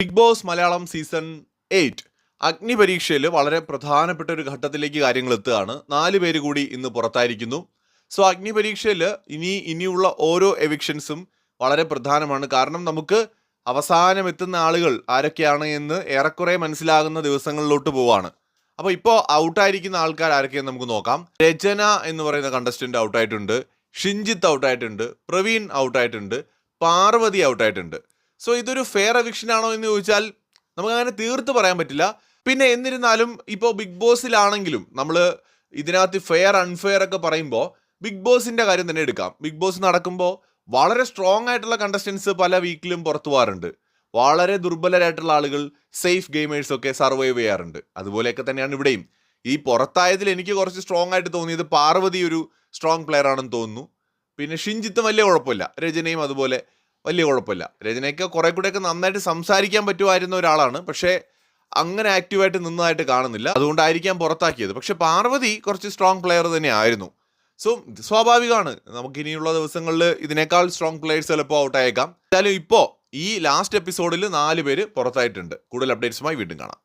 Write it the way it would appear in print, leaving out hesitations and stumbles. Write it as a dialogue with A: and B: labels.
A: Big boss Malayalam season 8 അഗ്നിപരീക്ഷയിൽ വളരെ പ്രധാനപ്പെട്ട ഒരു ഘട്ടത്തിലേക്ക് കാര്യങ്ങൾ എത്തുകയാണ്. 4 പേര് കൂടി ഇന്ന് പുറത്തായിരിക്കുന്നു. സോ അഗ്നിപരീക്ഷയിൽ ഇനിയുള്ള ഓരോ എവിക്ഷൻസും വളരെ പ്രധാനമാണ്. കാരണം നമുക്ക് അവസാനം എത്തുന്ന ആളുകൾ ആരൊക്കെയാണ് എന്ന് ഏറെക്കുറെ മനസ്സിലാകുന്ന ദിവസങ്ങളിലോട്ട് പോവാണ്. അപ്പോൾ ഇപ്പോൾ ഔട്ടായിരിക്കുന്ന ആൾക്കാർ ആരൊക്കെയെന്ന് നമുക്ക് നോക്കാം. രചന എന്ന് പറയുന്ന കണ്ടസ്റ്റന്റ് ഔട്ടായിട്ടുണ്ട്, ഷിൻജിത്ത് ഔട്ടായിട്ടുണ്ട്, പ്രവീൺ ഔട്ടായിട്ടുണ്ട്, പാർവതി ഔട്ടായിട്ടുണ്ട്. സോ ഇതൊരു ഫെയർ എവിക്ഷൻ ആണോ എന്ന് ചോദിച്ചാൽ നമുക്കങ്ങനെ തീർത്ത് പറയാൻ പറ്റില്ല. പിന്നെ എന്നിരുന്നാലും ഇപ്പോൾ ബിഗ് ബോസിലാണെങ്കിലും നമ്മൾ ഇതിനകത്ത് ഫെയർ അൺഫെയർ ഒക്കെ പറയുമ്പോൾ ബിഗ് ബോസിൻ്റെ കാര്യം തന്നെ എടുക്കാം. ബിഗ് ബോസ് നടക്കുമ്പോൾ വളരെ സ്ട്രോങ് ആയിട്ടുള്ള കണ്ടസ്റ്റൻസ് പല വീക്കിലും പുറത്തു പോകാറുണ്ട്. വളരെ ദുർബലരായിട്ടുള്ള ആളുകൾ, സേഫ് ഗെയിമേഴ്സൊക്കെ സർവൈവ് ചെയ്യാറുണ്ട്. അതുപോലെയൊക്കെ തന്നെയാണ് ഇവിടെയും. ഈ പുറത്തായതിൽ എനിക്ക് കുറച്ച് സ്ട്രോങ് ആയിട്ട് തോന്നിയത് പാർവതി ഒരു സ്ട്രോങ് പ്ലെയർ ആണെന്ന് തോന്നുന്നു. പിന്നെ ഷിൻജിത്തും വലിയ കുഴപ്പമില്ല, രചനയും അതുപോലെ വലിയ കുഴപ്പമില്ല. രചനയ്ക്ക് കുറെ കൂടെയൊക്കെ നന്നായിട്ട് സംസാരിക്കാൻ പറ്റുമായിരുന്ന ഒരാളാണ്, പക്ഷേ അങ്ങനെ ആക്റ്റീവായിട്ട് നിന്നതായിട്ട് കാണുന്നില്ല. അതുകൊണ്ടായിരിക്കാം പുറത്താക്കിയത്. പക്ഷെ പാർവതി കുറച്ച് സ്ട്രോങ് പ്ലെയർ തന്നെ ആയിരുന്നു. സോ സ്വാഭാവികമാണ്, നമുക്കിനിയുള്ള ദിവസങ്ങളിൽ ഇതിനേക്കാൾ സ്ട്രോങ് പ്ലെയേഴ്സ് ചിലപ്പോൾ ഔട്ടായേക്കാം. എന്തായാലും ഇപ്പോൾ ഈ ലാസ്റ്റ് എപ്പിസോഡിൽ 4 പേര് പുറത്തായിട്ടുണ്ട്. കൂടുതൽ അപ്ഡേറ്റ്സുമായി വീണ്ടും കാണാം.